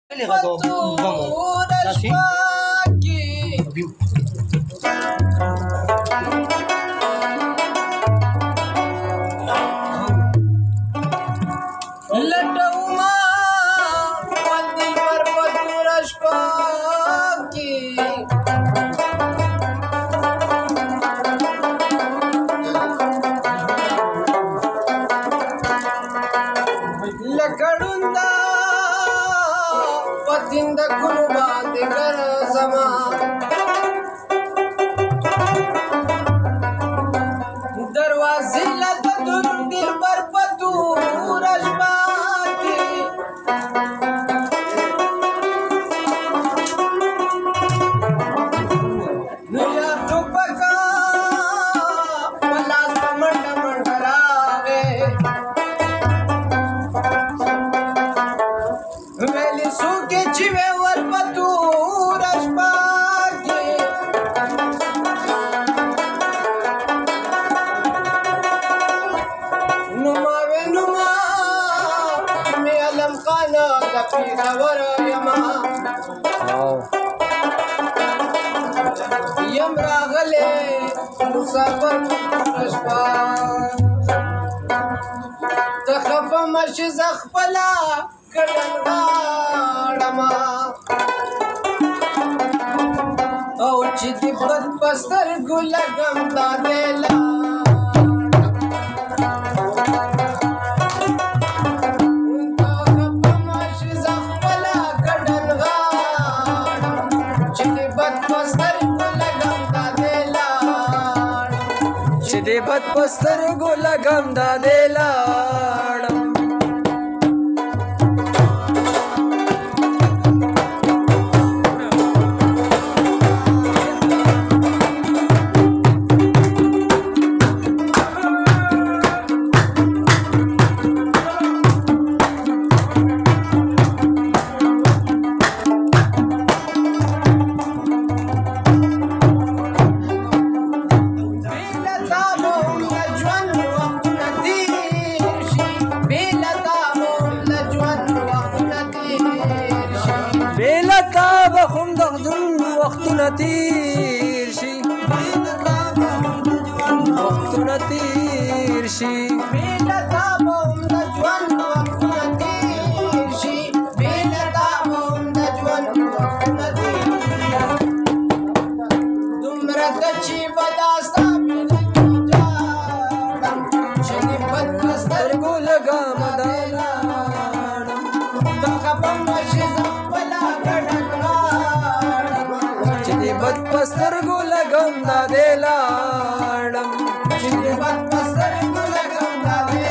Le gato, vamos. Así. लटौमा बंदी पर पतुरश पाकी लकडुंदा पतिंद कुलबा दिगर जमा दरवाजे लद दुर दिल पर पतुरश यम रागले मुसाफर रशपा तखफ मर्श जखपला कडंगाडमा औ चिति बद पस्तर गुलगम दादेला बद पस्तर गोला गम दादेला وقتنا تیر شي وقتنا تیر شي بیله تابوم د ژوند وختونه تیر شي بیله تابوم د ژوند وختونه تیر دومره ته چې به دا ستا مینه کې جاړم چې دې بد په سترګو لګم دا لاړم ته خفه مه شې زه خپله ګډه بد پستر گولا گم دادے لاڑم بد پستر گولا گم دادے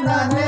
गंधाने